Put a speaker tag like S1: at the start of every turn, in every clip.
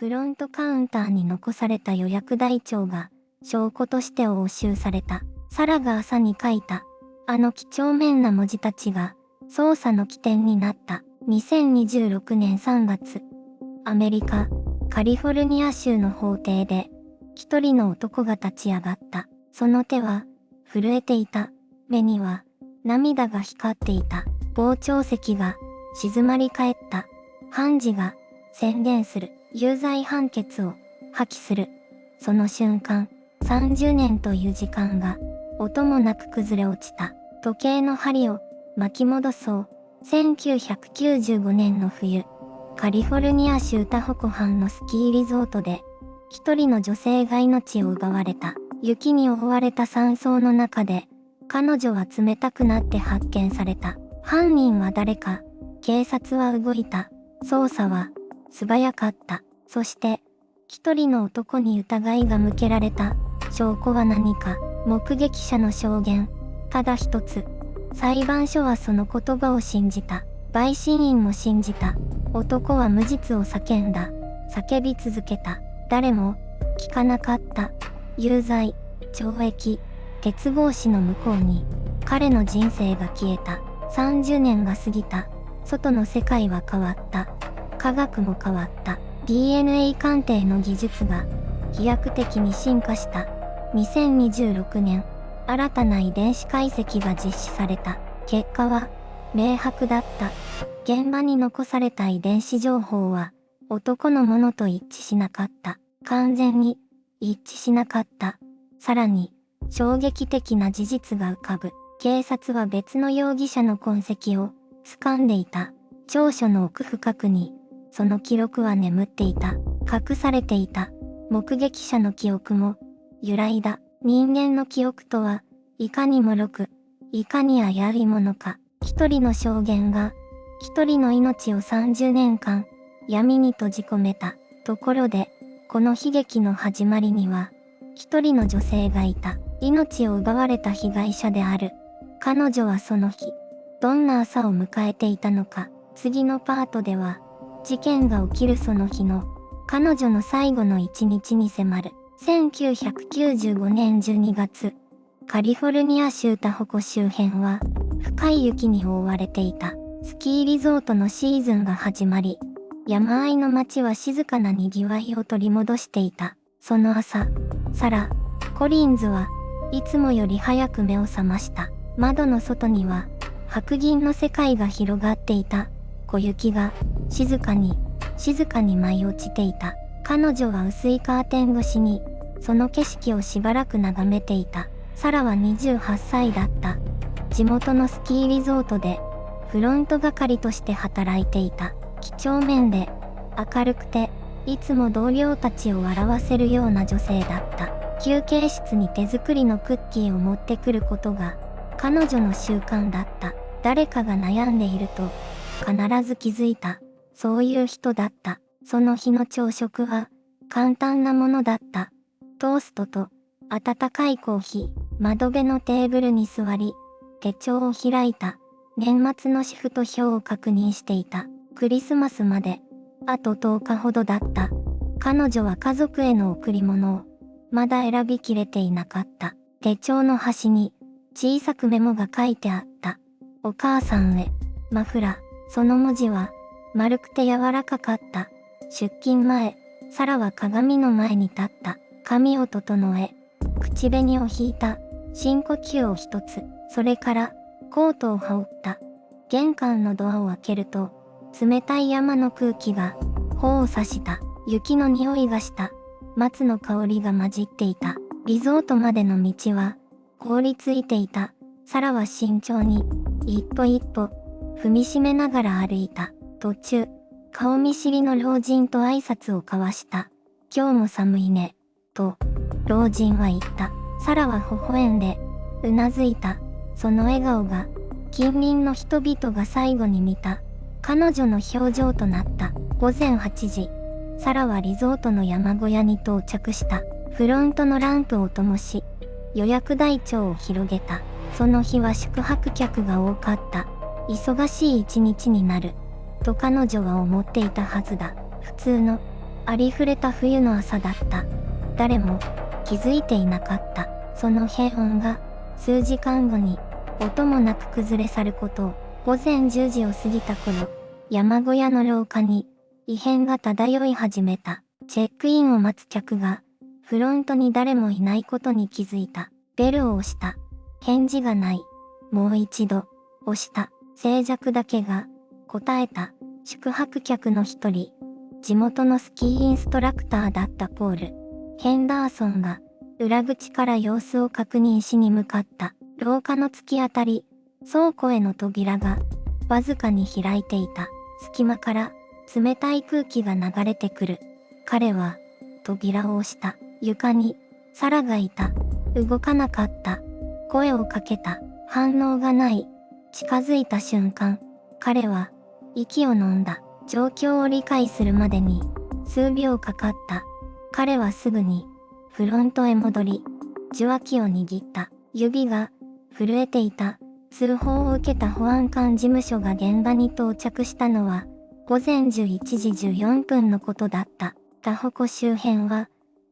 S1: フロントカウンターに残された予約台帳が証拠として押収された。サラが朝に書いたあの几帳面な文字たちが捜査の起点になった。2026年3月、アメリカ・カリフォルニア州の法廷で一人の男が立ち上がった。その手は震えていた。目には涙が光っていた。傍聴席が静まり返った。判事が宣言する。有罪判決を破棄する。その瞬間、30年という時間が音もなく崩れ落ちた。時計の針を巻き戻そう。1995年の冬、カリフォルニア州タホ湖畔のスキーリゾートで、一人の女性が命を奪われた。雪に覆われた山荘の中で、彼女は冷たくなって発見された。犯人は誰か、警察は動いた。捜査は素早かった。そして、一人の男に疑いが向けられた。証拠は何か、目撃者の証言。ただ一つ。裁判所はその言葉を信じた。陪審員も信じた。男は無実を叫んだ。叫び続けた。誰も聞かなかった。有罪、懲役、鉄格子の向こうに、彼の人生が消えた。30年が過ぎた。外の世界は変わった。科学も変わった。DNA 鑑定の技術が飛躍的に進化した。2026年、新たな遺伝子解析が実施された。結果は明白だった。現場に残された遺伝子情報は男のものと一致しなかった。完全に一致しなかった。さらに衝撃的な事実が浮かぶ。警察は別の容疑者の痕跡を掴んでいた。調書の奥深くにその記録は眠っていた。隠されていた。目撃者の記憶も揺らいだ。人間の記憶とはいかに脆く、いかに危ういものか。一人の証言が一人の命を30年間闇に閉じ込めた。ところで、この悲劇の始まりには一人の女性がいた。命を奪われた被害者である。彼女はその日、どんな朝を迎えていたのか。次のパートでは、事件が起きるその日の彼女の最後の一日に迫る。1995年12月、カリフォルニア州タホ湖周辺は深い雪に覆われていた。スキーリゾートのシーズンが始まり、山あいの街は静かな賑わいを取り戻していた。その朝、サラ・コリンズはいつもより早く目を覚ました。窓の外には白銀の世界が広がっていた。小雪が静かに舞い落ちていた。彼女は薄いカーテン越しにその景色をしばらく眺めていた。サラは28歳だった。地元のスキーリゾートでフロント係として働いていた。几帳面で明るくていつも同僚たちを笑わせるような女性だった。休憩室に手作りのクッキーを持ってくることが彼女の習慣だった。誰かが悩んでいると必ず気づいた。そういう人だった。その日の朝食は簡単なものだった。トーストと温かいコーヒー。窓辺のテーブルに座り、手帳を開いた。年末のシフト表を確認していた。クリスマスまであと10日ほどだった。彼女は家族への贈り物をまだ選びきれていなかった。手帳の端に小さくメモが書いてあった。お母さんへ、マフラー。その文字は丸くて柔らかかった。出勤前、サラは鏡の前に立った。髪を整え、口紅を引いた。深呼吸を一つ。それからコートを羽織った。玄関のドアを開けると、冷たい山の空気が頬を刺した。雪の匂いがした。松の香りが混じっていた。リゾートまでの道は凍りついていた。サラは慎重に一歩一歩踏みしめながら歩いた。途中、顔見知りの老人と挨拶を交わした。今日も寒いね、と老人は言った。サラは微笑んでうなずいた。その笑顔が近隣の人々が最後に見た彼女の表情となった。午前8時、サラはリゾートの山小屋に到着した。フロントのランプを灯し、予約台帳を広げた。その日は宿泊客が多かった。忙しい一日になる、と彼女は思っていたはずだ。普通のありふれた冬の朝だった。誰も気づいていなかった。その平穏が数時間後に音もなく崩れ去ることを。午前10時を過ぎた頃、山小屋の廊下に異変が漂い始めた。チェックインを待つ客がフロントに誰もいないことに気づいた。ベルを押した。返事がない。もう一度押した。静寂だけが答えた。宿泊客の一人、地元のスキーインストラクターだったポール・ヘンダーソンが裏口から様子を確認しに向かった。廊下の突き当たり、倉庫への扉がわずかに開いていた。隙間から冷たい空気が流れてくる。彼は扉を押した。床にサラがいた。動かなかった。声をかけた。反応がない。近づいた瞬間、彼は息を飲んだ。状況を理解するまでに数秒かかった。彼はすぐにフロントへ戻り、受話器を握った。指が震えていた。通報を受けた保安官事務所が現場に到着したのは午前11時14分のことだった。田鉾周辺は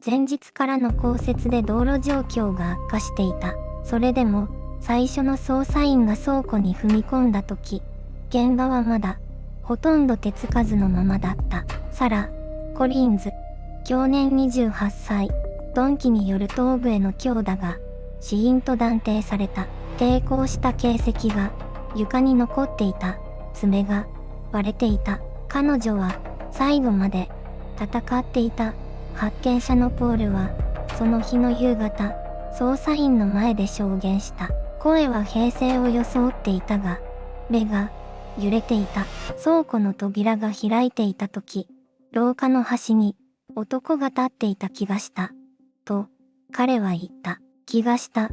S1: 前日からの降雪で道路状況が悪化していた。それでも最初の捜査員が倉庫に踏み込んだ時、現場はまだほとんど手つかずのままだった。サラ・コリンズ、享年28歳、鈍器による頭部への強打が死因と断定された。抵抗した形跡が床に残っていた。爪が割れていた。彼女は最後まで戦っていた。発見者のポールはその日の夕方、捜査員の前で証言した。声は平静を装っていたが、目が揺れていた。倉庫の扉が開いていた時、廊下の端に男が立っていた気がした。と、彼は言った。気がした。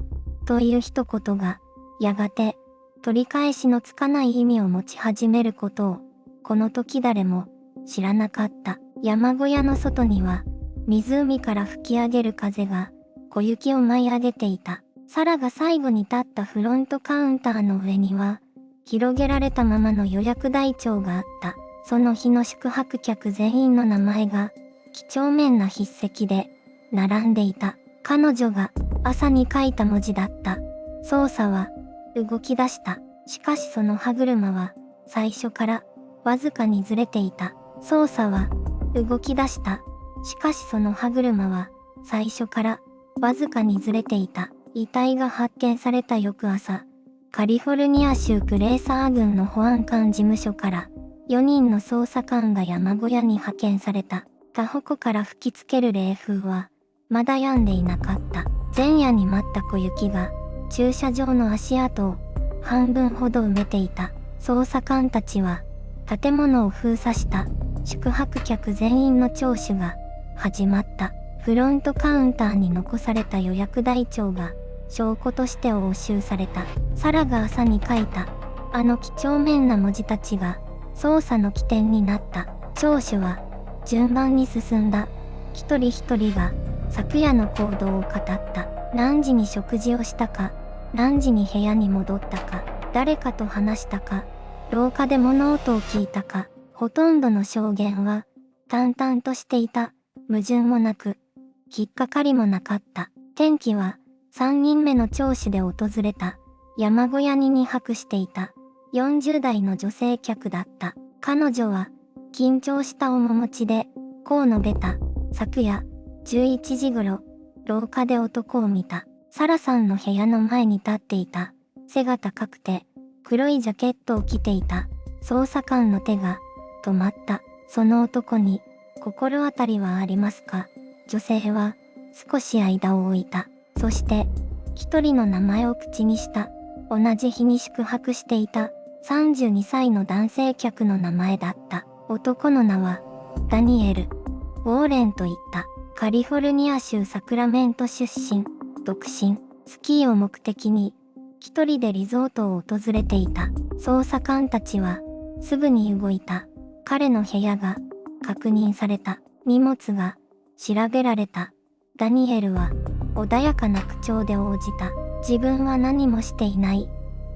S1: という一言が、やがて、取り返しのつかない意味を持ち始めることを、この時誰も知らなかった。山小屋の外には、湖から吹き上げる風が、小雪を舞い上げていた。サラが最後に立ったフロントカウンターの上には、広げられたままの予約台帳があった。その日の宿泊客全員の名前が、几帳面な筆跡で、並んでいた。彼女が朝に書いた文字だった。捜査は動き出した。しかしその歯車は最初からわずかにずれていた。捜査は動き出した。しかしその歯車は最初からわずかにずれていた。遺体が発見された翌朝、カリフォルニア州クレーサー郡の保安官事務所から4人の捜査官が山小屋に派遣された。田鉾から吹きつける冷風はまだ止んでいなかった。前夜に舞った小雪が駐車場の足跡を半分ほど埋めていた。捜査官たちは建物を封鎖した宿泊客全員の聴取が始まった。フロントカウンターに残された予約台帳が証拠として押収された。サラが朝に書いたあの几帳面な文字たちが捜査の起点になった。聴取は順番に進んだ。一人一人が昨夜の行動を語った。何時に食事をしたか、何時に部屋に戻ったか、誰かと話したか、廊下で物音を聞いたか、ほとんどの証言は淡々としていた。矛盾もなく、引っかかりもなかった。転機は3人目の聴取で訪れた山小屋に2泊していた40代の女性客だった。彼女は緊張した面持ちでこう述べた。昨夜11時頃、廊下で男を見た。サラさんの部屋の前に立っていた。背が高くて黒いジャケットを着ていた。捜査官の手が止まった。その男に心当たりはありますか？女性は少し間を置いた。そして一人の名前を口にした。同じ日に宿泊していた32歳の男性客の名前だった。男の名はダニエル・ウォーレンと言った。カリフォルニア州サクラメント出身、独身、スキーを目的に一人でリゾートを訪れていた。捜査官たちはすぐに動いた。彼の部屋が確認された。荷物が調べられた。ダニエルは穏やかな口調で応じた。自分は何もしていない。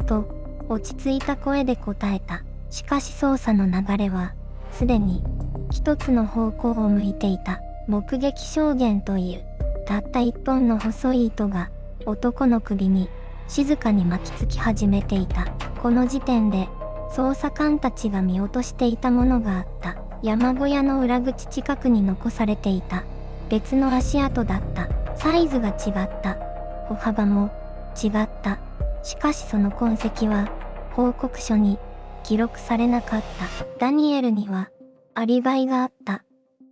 S1: と落ち着いた声で答えた。しかし捜査の流れはすでに一つの方向を向いていた。目撃証言という、たった一本の細い糸が男の首に静かに巻きつき始めていた。この時点で捜査官たちが見落としていたものがあった。山小屋の裏口近くに残されていた別の足跡だった。サイズが違った。歩幅も違った。しかしその痕跡は報告書に記録されなかった。ダニエルにはアリバイがあった。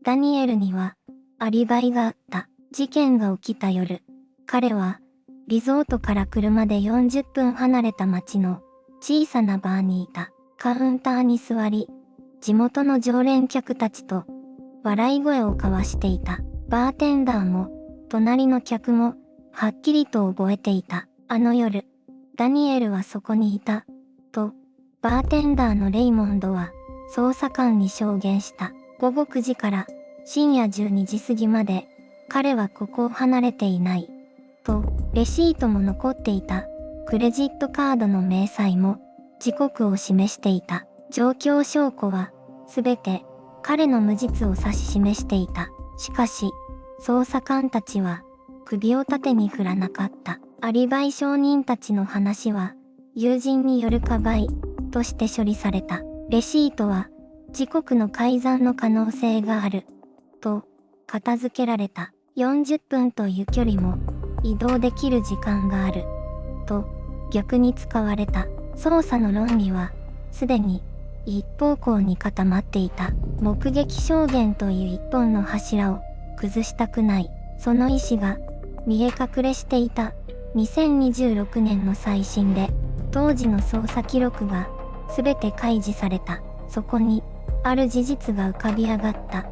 S1: ダニエルにはアリバイがあった。事件が起きた夜、彼はリゾートから車で40分離れた町の小さなバーにいた。カウンターに座り、地元の常連客たちと笑い声を交わしていた。バーテンダーも隣の客もはっきりと覚えていた。あの夜、ダニエルはそこにいた、とバーテンダーのレイモンドは捜査官に証言した。午後9時から深夜12時過ぎまで彼はここを離れていない。と、レシートも残っていた。クレジットカードの明細も時刻を示していた。状況証拠はすべて彼の無実を指し示していた。しかし、捜査官たちは首を縦に振らなかった。アリバイ証人たちの話は友人によるかばいとして処理された。レシートは時刻の改ざんの可能性があると片付けられた。40分という距離も移動できる時間があると逆に使われた。捜査の論理はすでに一方向に固まっていた。目撃証言という一本の柱を崩したくない。その意思が見え隠れしていた。2026年の再審で当時の捜査記録が全て開示された。そこにある事実が浮かび上がった。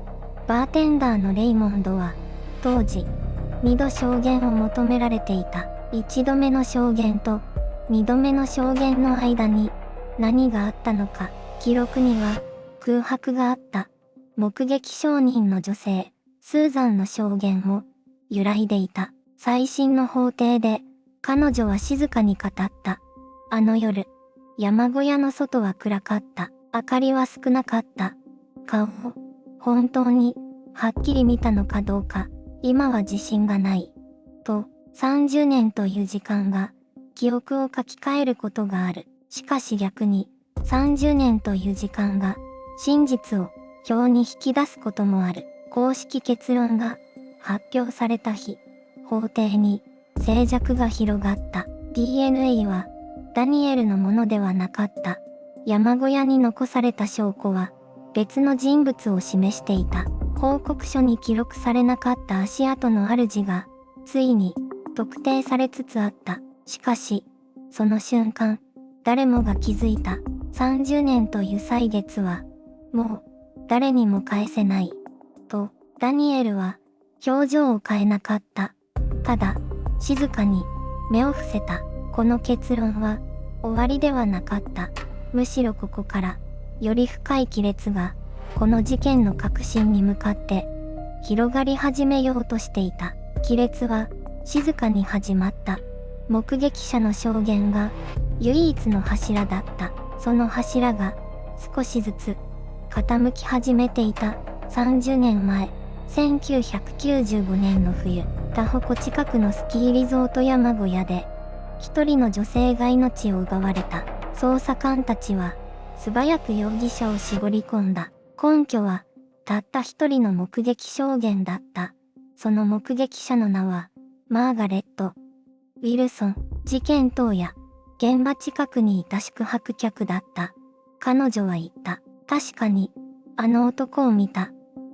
S1: バーテンダーのレイモンドは当時2度証言を求められていた。1度目の証言と2度目の証言の間に何があったのか。記録には空白があった。目撃証人の女性スーザンの証言も揺らいでいた。再審の法廷で彼女は静かに語った。あの夜、山小屋の外は暗かった。明かりは少なかった。顔を本当にはっきり見たのかどうか今は自信がない。と、30年という時間が記憶を書き換えることがある。しかし逆に30年という時間が真実を表に引き出すこともある。公式結論が発表された日、法廷に静寂が広がった。DNA はダニエルのものではなかった。山小屋に残された証拠は別の人物を示していた。報告書に記録されなかった足跡の主がついに特定されつつあった。しかし、その瞬間、誰もが気づいた。30年という歳月はもう誰にも返せない。と、ダニエルは表情を変えなかった。ただ、静かに目を伏せた。この結論は終わりではなかった。むしろここからより深い亀裂がこの事件の核心に向かって広がり始めようとしていた。亀裂は静かに始まった。目撃者の証言が唯一の柱だった。その柱が少しずつ傾き始めていた。30年前、1995年の冬、タホ湖近くのスキーリゾート山小屋で一人の女性が命を奪われた。捜査官たちは素早く容疑者を絞り込んだ。根拠はたった一人の目撃証言だった。その目撃者の名はマーガレット・ウィルソン。事件当夜、現場近くにいた宿泊客だった。彼女は言った。確かに、あの男を見た。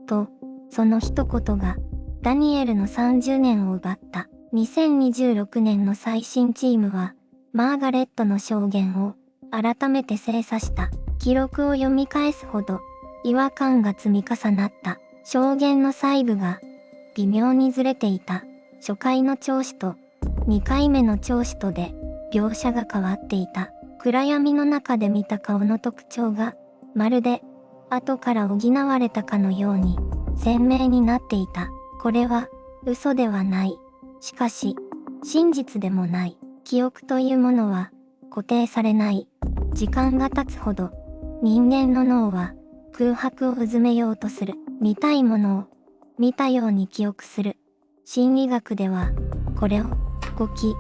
S1: と、その一言がダニエルの30年を奪った。2026年の再審チームはマーガレットの証言を改めて精査した。記録を読み返すほど違和感が積み重なった。証言の細部が微妙にずれていた。初回の聴取と2回目の聴取とで描写が変わっていた。暗闇の中で見た顔の特徴がまるで後から補われたかのように鮮明になっていた。これは嘘ではない。しかし真実でもない。記憶というものは固定されない。時間が経つほど人間の脳は空白をうずめようとする。見たいものを見たように記憶する。心理学では、これを語気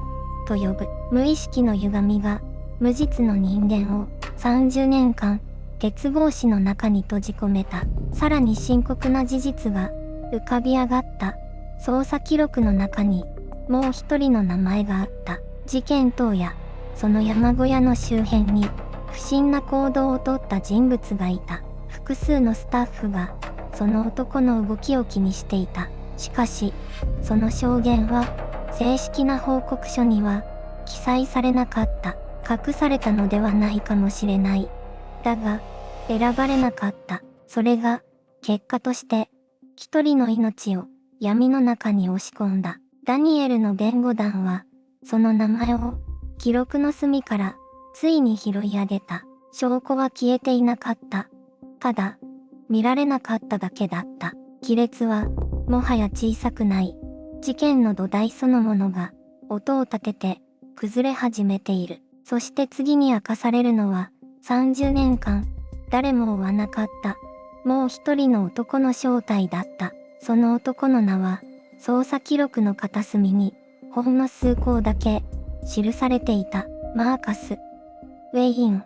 S1: と呼ぶ。無意識の歪みが無実の人間を30年間鉄格子の中に閉じ込めた。さらに深刻な事実が浮かび上がった。捜査記録の中にもう一人の名前があった。事件当夜、その山小屋の周辺に不審な行動をとった人物がいた。複数のスタッフがその男の動きを気にしていた。しかし、その証言は正式な報告書には記載されなかった。隠されたのではないかもしれない。だが、選ばれなかった。それが、結果として、一人の命を闇の中に押し込んだ。ダニエルの弁護団は、その名前を記録の隅からついに拾い上げた。証拠は消えていなかった。ただ、見られなかっただけだった。亀裂は、もはや小さくない。事件の土台そのものが、音を立てて、崩れ始めている。そして次に明かされるのは、30年間、誰も追わなかった。もう一人の男の正体だった。その男の名は、捜査記録の片隅に、ほんの数項だけ、記されていた。マーカス・ウェイン。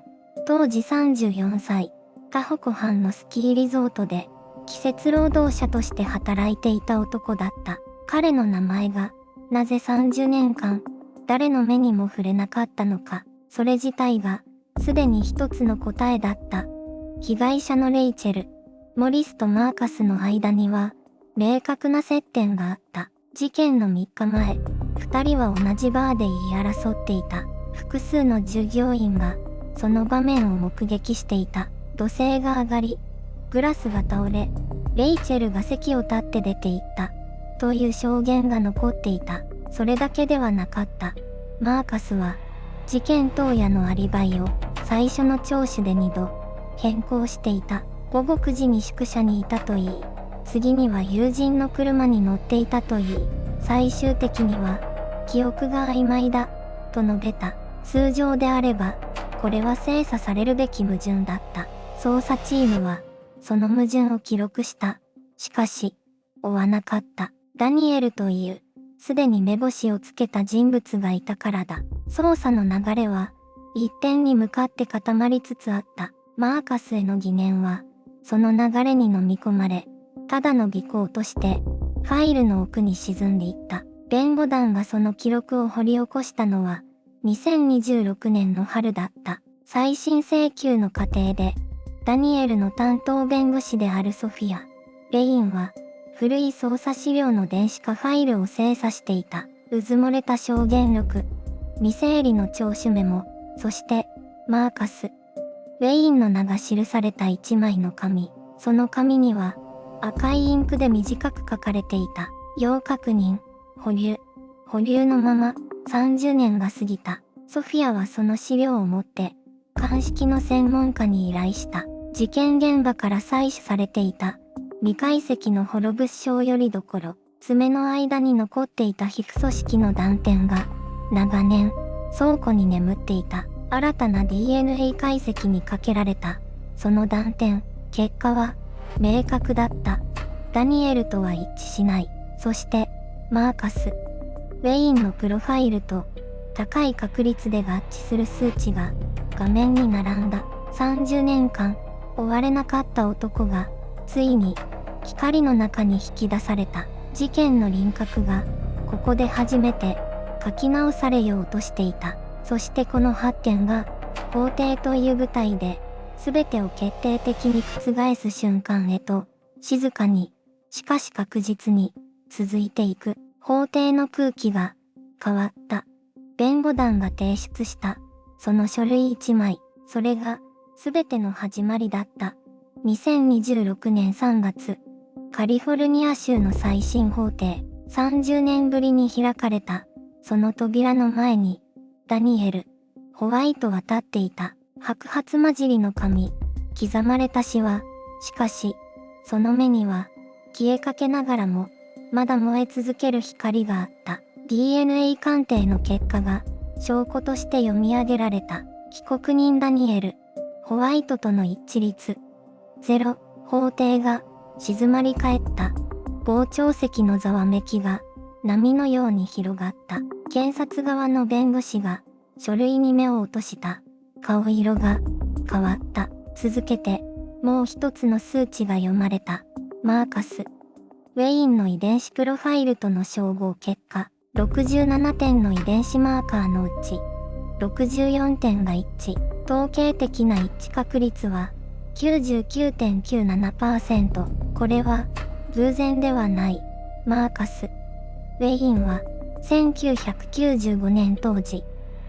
S1: 当時34歳。タホ湖畔のスキーリゾートで、季節労働者として働いていた男だった。彼の名前が、なぜ30年間、誰の目にも触れなかったのか。それ自体が、すでに一つの答えだった。被害者のレイチェル、モリスとマーカスの間には、明確な接点があった。事件の3日前、二人は同じバーで言い争っていた。複数の従業員が、その場面を目撃していた。土星が上がり、グラスが倒れ、レイチェルが席を立って出て行った。という証言が残っていた。それだけではなかった。マーカスは、事件当夜のアリバイを最初の聴取で2度変更していた。午後9時に宿舎にいたといい、次には友人の車に乗っていたといい、最終的には記憶が曖昧だと述べた。通常であればこれは精査されるべき矛盾だった。捜査チームはその矛盾を記録した。しかし追わなかった。ダニエルというすでに目星をつけた人物がいたからだ。捜査の流れは一点に向かって固まりつつあった。マーカスへの疑念はその流れに飲み込まれ、ただの尾行としてファイルの奥に沈んでいった。弁護団がその記録を掘り起こしたのは2026年の春だった。再審請求の過程でダニエルの担当弁護士であるソフィア・レインは古い捜査資料の電子化ファイルを精査していた。うずもれた証言録、未整理の聴取メモ、そしてマーカス・ウェインの名が記された一枚の紙。その紙には赤いインクで短く書かれていた。要確認、保留。保留のまま30年が過ぎた。ソフィアはその資料を持って鑑識の専門家に依頼した。事件現場から採取されていた未解析のホロ物証よりどころ、爪の間に残っていた皮膚組織の断片が長年倉庫に眠っていた。新たな DNA 解析にかけられた。その断片、結果は明確だった。ダニエルとは一致しない。そしてマーカス・ウェインのプロファイルと高い確率で合致する数値が画面に並んだ。30年間追われなかった男がついに光の中に引き出された。事件の輪郭がここで初めて書き直されようとしていた。そしてこの発見が法廷という舞台で全てを決定的に覆す瞬間へと静かにしかし確実に続いていく。法廷の空気が変わった。弁護団が提出したその書類一枚、それが全ての始まりだった。2026年3月、カリフォルニア州の再審法廷、30年ぶりに開かれた。その扉の前にダニエル・ホワイトは立っていた。白髪混じりの髪、刻まれたシワ。しかしその目には消えかけながらもまだ燃え続ける光があった。DNA 鑑定の結果が証拠として読み上げられた。被告人ダニエル・ホワイトとの一致率0、法廷が静まり返った。傍聴席のざわめきが波のように広がった。検察側の弁護士が書類に目を落とした。顔色が変わった。続けて、もう一つの数値が読まれた。マーカス・ウェインの遺伝子プロファイルとの照合結果、67点の遺伝子マーカーのうち、64点が一致。統計的な一致確率は 99.97%。これは偶然ではない。マーカス・ウェインは1995年当時、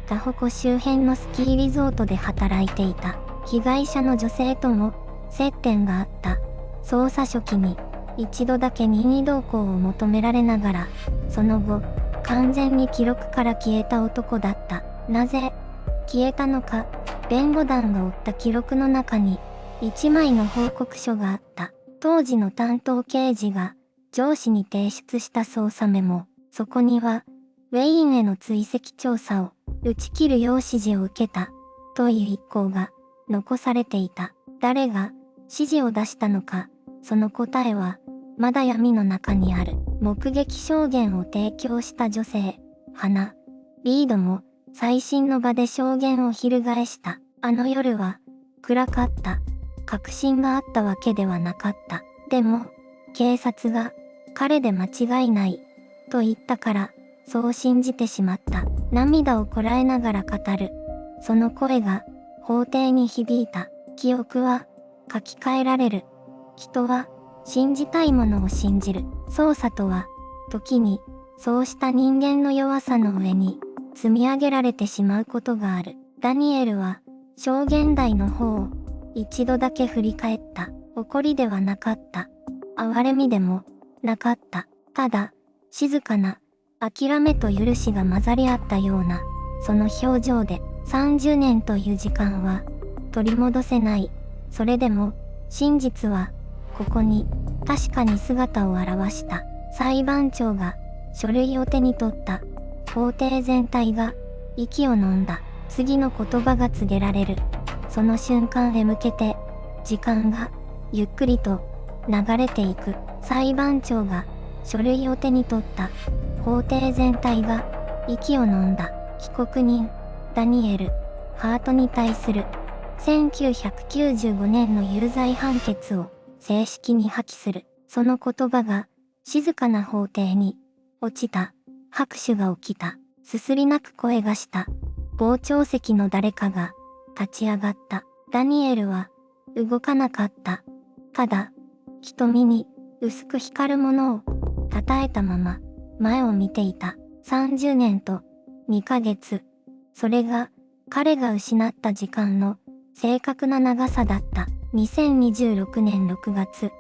S1: タホ湖周辺のスキーリゾートで働いていた。被害者の女性とも接点があった。捜査初期に一度だけ任意同行を求められながら、その後、完全に記録から消えた男だった。なぜ消えたのか、弁護団が追った記録の中に、一枚の報告書があった。当時の担当刑事が上司に提出した捜査メモ。そこには、ウェインへの追跡調査を打ち切るよう指示を受けた、という一項が残されていた。誰が指示を出したのか、その答えは、まだ闇の中にある。目撃証言を提供した女性、ハナ・リードも、最新の場で証言を翻した。あの夜は、暗かった。確信があったわけではなかった。でも、警察が、彼で間違いない、と言ったから、そう信じてしまった。涙をこらえながら語る。その声が、法廷に響いた。記憶は、書き換えられる。人は、信じたいものを信じる。捜査とは、時に、そうした人間の弱さの上に、積み上げられてしまうことがある。ダニエルは、証言台の方を、一度だけ振り返った。怒りではなかった。哀れみでも、なかった。ただ、静かな、諦めと許しが混ざり合ったような、その表情で、30年という時間は、取り戻せない。それでも、真実は、ここに、確かに姿を現した。裁判長が、書類を手に取った。法廷全体が、息を飲んだ。次の言葉が告げられる。その瞬間へ向けて、時間が、ゆっくりと、流れていく。裁判長が、書類を手に取った。法廷全体が、息を飲んだ。被告人、ダニエル・ハートに対する、1995年の有罪判決を、正式に破棄する。その言葉が、静かな法廷に、落ちた。拍手が起きた。すすり泣く声がした。傍聴席の誰かが、立ち上がった。ダニエルは、動かなかった。ただ、瞳に、薄く光るものを、たたえたまま、前を見ていた。30年と、2ヶ月。それが、彼が失った時間の、正確な長さだった。2026年6月、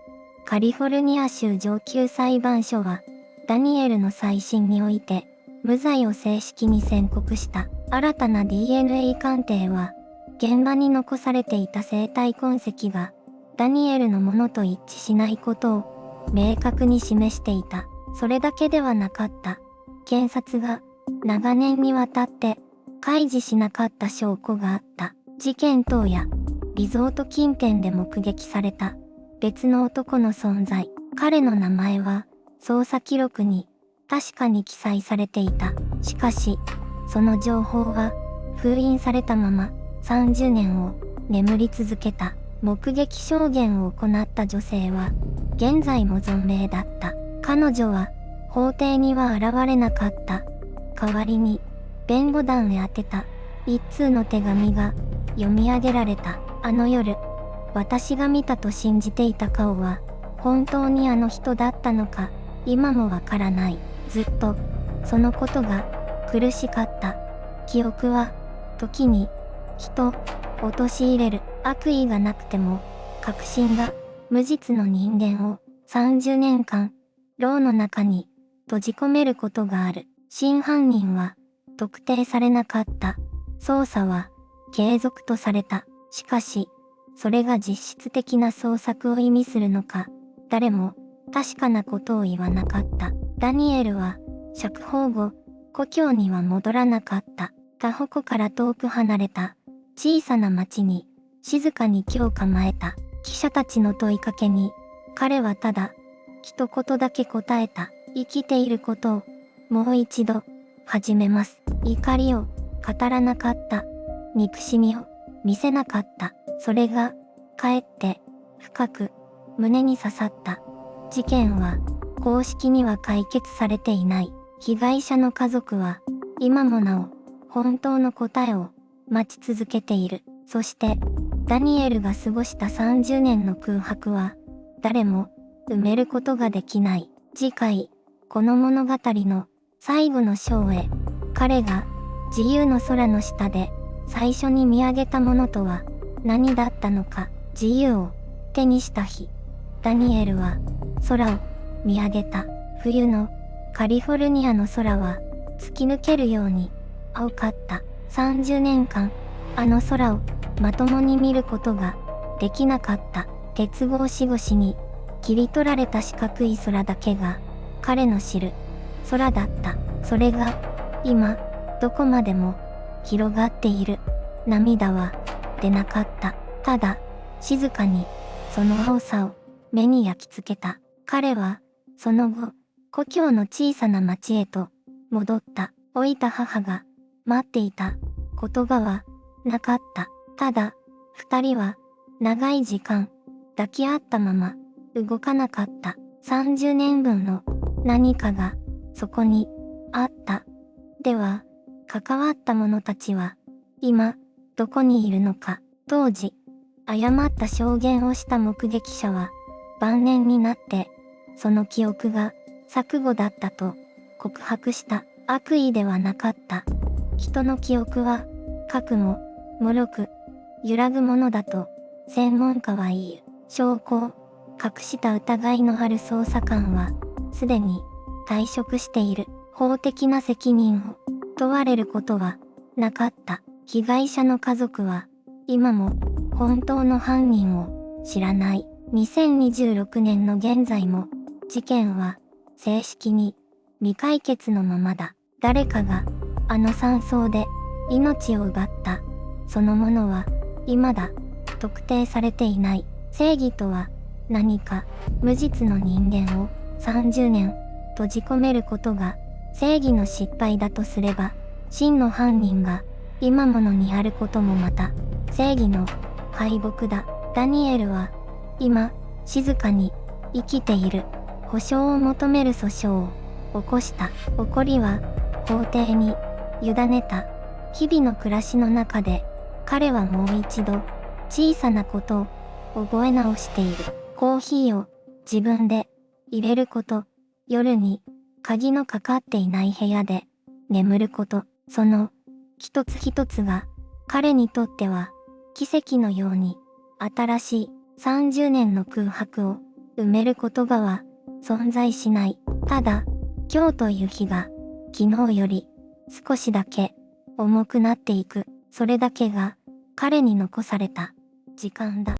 S1: カリフォルニア州上級裁判所は、ダニエルの再審において、無罪を正式に宣告した。新たな DNA 鑑定は、現場に残されていた生体痕跡が、ダニエルのものと一致しないことを、明確に示していた。それだけではなかった。検察が、長年にわたって、開示しなかった証拠があった。事件当夜、リゾート近辺で目撃された、別の男の存在。彼の名前は、捜査記録に、確かに記載されていた。しかし、その情報は、封印されたまま、30年を眠り続けた。目撃証言を行った女性は、現在も存命だった。彼女は、法廷には現れなかった。代わりに、弁護団へ宛てた、一通の手紙が、読み上げられた。あの夜、私が見たと信じていた顔は、本当にあの人だったのか、今もわからない。ずっと、そのことが、苦しかった。記憶は、時に、人、陥れる。悪意がなくても、確信が、無実の人間を、30年間、牢の中に、閉じ込めることがある。真犯人は、特定されなかった。捜査は、継続とされた。しかし、それが実質的な捜索を意味するのか、誰も確かなことを言わなかった。ダニエルは、釈放後、故郷には戻らなかった。タホ湖から遠く離れた、小さな町に、静かに居を構えた。記者たちの問いかけに、彼はただ、一言だけ答えた。生きていることを、もう一度、始めます。怒りを、語らなかった。憎しみを、見せなかった。それが、かえって、深く、胸に刺さった。事件は、公式には解決されていない。被害者の家族は、今もなお、本当の答えを、待ち続けている。そして、ダニエルが過ごした30年の空白は、誰も、埋めることができない。次回、この物語の、最後の章へ、彼が、自由の空の下で、最初に見上げたものとは、何だったのか。自由を、手にした日、ダニエルは、空を、見上げた。冬の、カリフォルニアの空は、突き抜けるように、青かった。30年間、あの空を、まともに見ることが、できなかった。鉄格子越しに、切り取られた四角い空だけが、彼の知る、空だった。それが、今、どこまでも、広がっている。涙は、出なかった。ただ、静かに、その青さを、目に焼き付けた。彼は、その後、故郷の小さな町へと、戻った。老いた母が、待っていた。言葉は、なかった。ただ、二人は、長い時間、抱き合ったまま、動かなかった。30年分の、何かが、そこに、あった。では、関わった者たちは、今、どこにいるのか。当時、誤った証言をした目撃者は、晩年になって、その記憶が、錯誤だったと、告白した。悪意ではなかった。人の記憶は、かくも、脆く、揺らぐものだと、専門家は言う。証拠を、隠した疑いのある捜査官は、すでに、退職している。法的な責任を、問われることは、なかった。被害者の家族は、今も、本当の犯人を、知らない。2026年の現在も、事件は、正式に、未解決のままだ。誰かが、あの山荘で、命を奪った。そのものは、未だ、特定されていない。正義とは、何か、無実の人間を、30年、閉じ込めることが、正義の失敗だとすれば、真の犯人が、今ものにあることもまた、正義の、敗北だ。ダニエルは、今、静かに、生きている。保証を求める訴訟を、起こした。怒りは、法廷に、委ねた。日々の暮らしの中で、彼はもう一度、小さなことを、覚え直している。コーヒーを、自分で、入れること。夜に、鍵のかかっていない部屋で、眠ること。その、一つ一つが、彼にとっては、奇跡のように、新しい、30年の空白を、埋める言葉は、存在しない。ただ、今日という日が、昨日より、少しだけ、重くなっていく。それだけが、彼に残された、時間だ。